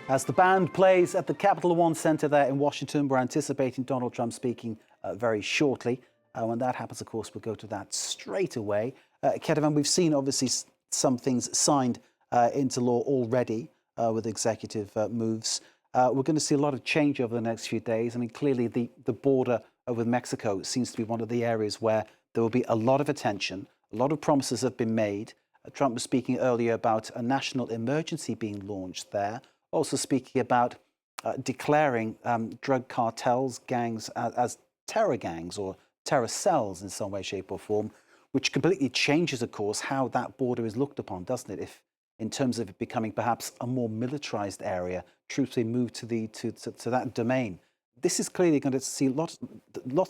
As the band plays at the Capital One Centre there in Washington, we're anticipating Donald Trump speaking very shortly. When that happens, of course, we'll go to that straight away. Kethevane, we've seen obviously some things signed into law already with executive moves. We're going to see a lot of change over the next few days. I mean, clearly the border with Mexico seems to be one of the areas where there will be a lot of attention. A lot of promises have been made. Trump was speaking earlier about a national emergency being launched there. Also speaking about declaring drug cartels, gangs as terror gangs or terror cells in some way, shape or form, which completely changes, of course, how that border is looked upon, doesn't it? If in terms of it becoming perhaps a more militarized area, troops being moved to that domain. This is clearly going to see lots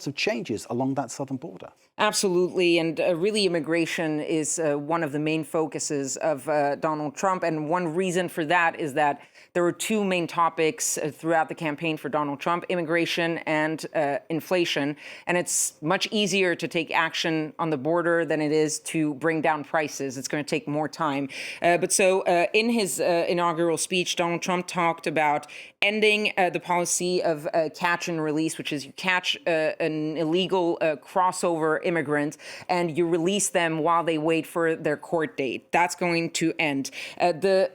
of changes along that southern border. Absolutely. And really, immigration is one of the main focuses of Donald Trump. And one reason for that is that there were two main topics throughout the campaign for Donald Trump: immigration and inflation. And it's much easier to take action on the border than it is to bring down prices. It's going to take more time. In his inaugural speech, Donald Trump talked about ending the policy of catch and release, which is you catch an illegal crossover immigrant and you release them while they wait for their court date. That's going to end. The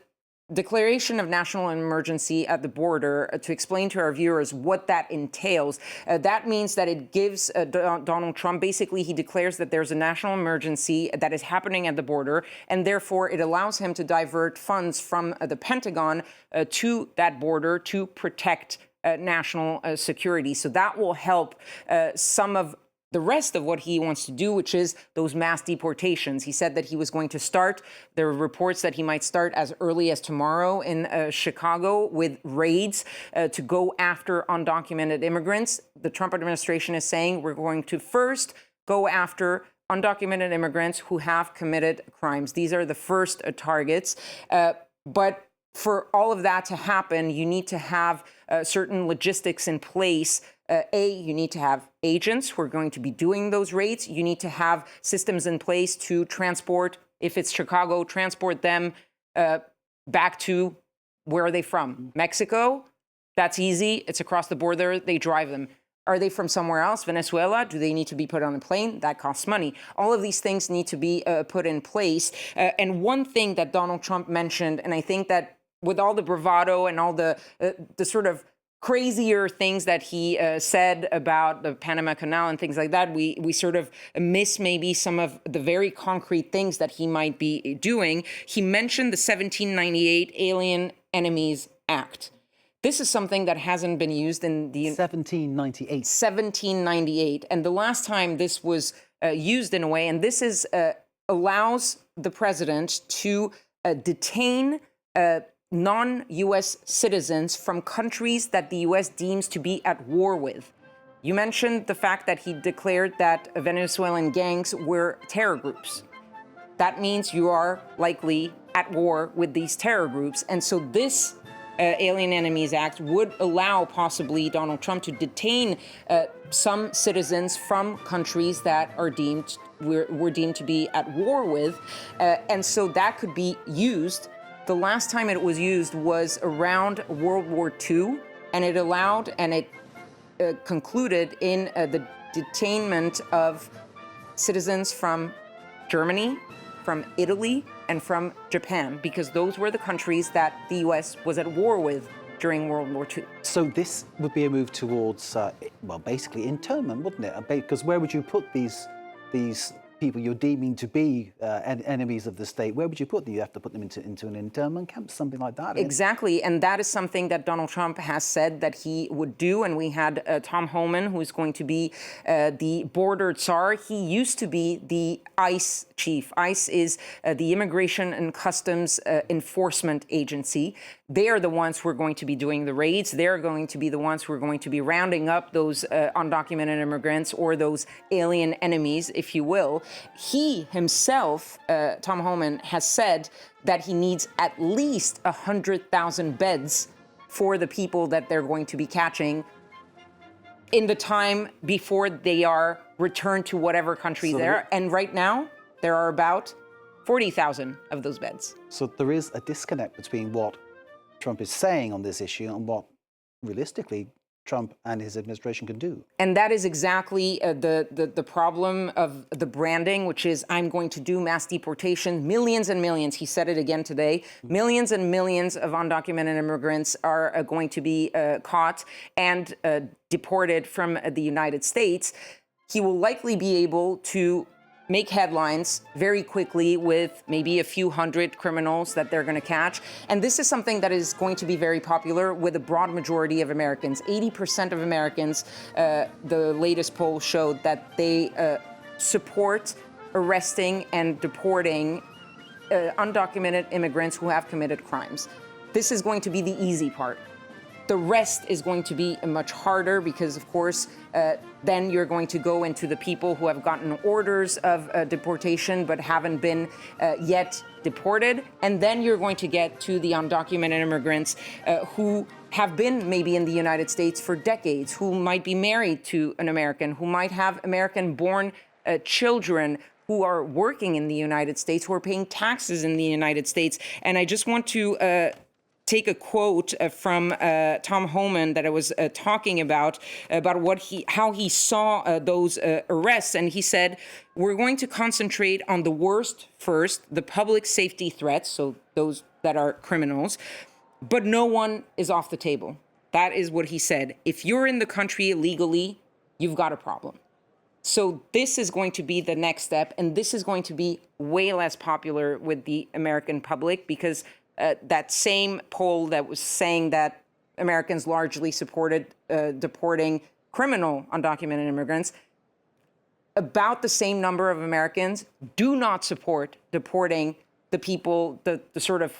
declaration of national emergency at the border, to explain to our viewers what that entails, that means that it gives Donald Trump, basically he declares that there's a national emergency that is happening at the border, and therefore it allows him to divert funds from the Pentagon to that border to protect national security. So that will help some of the rest of what he wants to do, which is those mass deportations. He said that he was going to start. There are reports that he might start as early as tomorrow in Chicago with raids to go after undocumented immigrants. The Trump administration is saying we're going to first go after undocumented immigrants who have committed crimes. These are the first targets. But for all of that to happen, you need to have certain logistics in place. You need to have agents who are going to be doing those raids. You need to have systems in place to transport, if it's Chicago, transport them back to where are they from? Mexico? That's easy. It's across the border. They drive them. Are they from somewhere else? Venezuela? Do they need to be put on a plane? That costs money. All of these things need to be put in place. And one thing that Donald Trump mentioned, and I think that with all the bravado and all the sort of crazier things that he said about the Panama Canal and things like that, we sort of miss maybe some of the very concrete things that he might be doing. He mentioned the 1798 Alien Enemies Act. This is something that hasn't been used in the 1798. 1798, and the last time this was used in a way, and this is allows the president to detain non-U.S. citizens from countries that the U.S. deems to be at war with. You mentioned the fact that he declared that Venezuelan gangs were terror groups. That means you are likely at war with these terror groups. And so this Alien Enemies Act would allow possibly Donald Trump to detain some citizens from countries that are were deemed to be at war with. And so that could be used. The last time it was used was around World War II, and it allowed and it concluded in the detainment of citizens from Germany, from Italy, and from Japan, because those were the countries that the U.S. was at war with during World War II. So this would be a move towards, well, basically internment, wouldn't it? Because where would you put these people you're deeming to be enemies of the state? Where would you put them? You have to put them into an internment camp, something like that. Exactly, and that is something that Donald Trump has said that he would do. And we had Tom Homan, who's going to be the border czar. He used to be the ICE chief. ICE is the Immigration and Customs Enforcement Agency. They are the ones who are going to be doing the raids. They're going to be the ones who are going to be rounding up those undocumented immigrants, or those alien enemies, if you will. He himself, Tom Homan, has said that he needs at least 100,000 beds for the people that they're going to be catching in the time before they are returned to whatever country they're. And right now, there are about 40,000 of those beds. So there is a disconnect between what Trump is saying on this issue and what, realistically, Trump and his administration can do. And that is exactly the problem of the branding, which is I'm going to do mass deportation. Millions and millions, he said it again today, millions and millions of undocumented immigrants are going to be caught and deported from the United States. He will likely be able to make headlines very quickly with maybe a few hundred criminals that they're going to catch. And this is something that is going to be very popular with a broad majority of Americans. 80% of Americans, the latest poll showed that they support arresting and deporting undocumented immigrants who have committed crimes. This is going to be the easy part. The rest is going to be much harder because, of course, then you're going to go into the people who have gotten orders of deportation but haven't been yet deported. And then you're going to get to the undocumented immigrants who have been maybe in the United States for decades, who might be married to an American, who might have American-born children, who are working in the United States, who are paying taxes in the United States. And I just want to take a quote from Tom Homan that I was talking about how he saw those arrests. And he said, we're going to concentrate on the worst first, the public safety threats, so those that are criminals, but no one is off the table. That is what he said. If you're in the country illegally, you've got a problem. So this is going to be the next step, and this is going to be way less popular with the American public because that same poll that was saying that Americans largely supported deporting criminal undocumented immigrants, about the same number of Americans do not support deporting the people, the sort of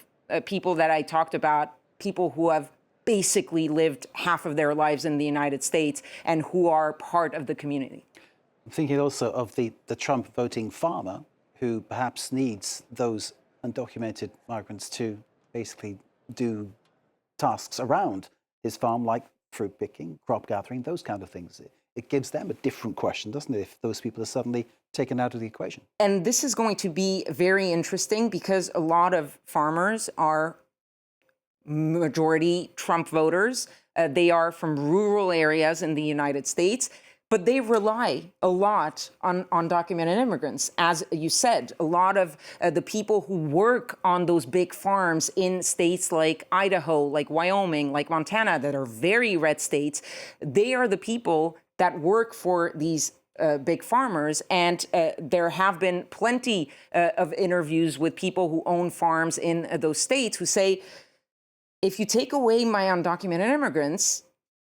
people that I talked about, people who have basically lived half of their lives in the United States and who are part of the community. I'm thinking also of the Trump voting farmer who perhaps needs those undocumented migrants to basically do tasks around his farm, like fruit picking, crop gathering, those kind of things. It gives them a different question, doesn't it, if those people are suddenly taken out of the equation? And this is going to be very interesting because a lot of farmers are majority Trump voters. They are from rural areas in the United States. But they rely a lot on undocumented immigrants. As you said, a lot of the people who work on those big farms in states like Idaho, like Wyoming, like Montana, that are very red states, they are the people that work for these big farmers. And there have been plenty of interviews with people who own farms in those states who say, if you take away my undocumented immigrants,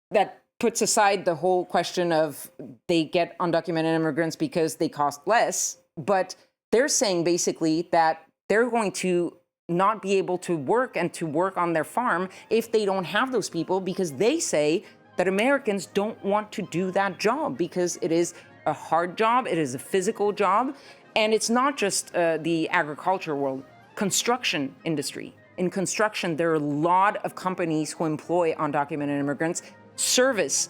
that puts aside the whole question of they get undocumented immigrants because they cost less, but they're saying basically that they're going to not be able to work and to work on their farm if they don't have those people, because they say that Americans don't want to do that job because it is a hard job, it is a physical job, and it's not just the agriculture world, construction industry. In construction, there are a lot of companies who employ undocumented immigrants. Service,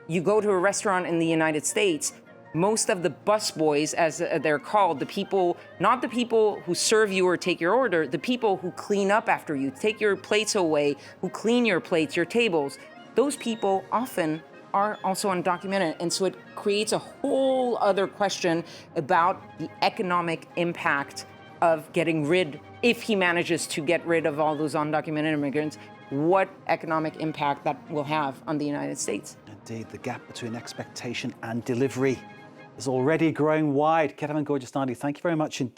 you go to a restaurant in the United States, most of the busboys, as they're called, the people, not the people who serve you or take your order, the people who clean up after you, take your plates away, who clean your plates, your tables, those people often are also undocumented. And so it creates a whole other question about the economic impact of getting rid, if he manages to get rid of all those undocumented immigrants, what economic impact that will have on the United States. Indeed, the gap between expectation and delivery is already growing wide. Kethevane Gorjestani, thank you very much indeed.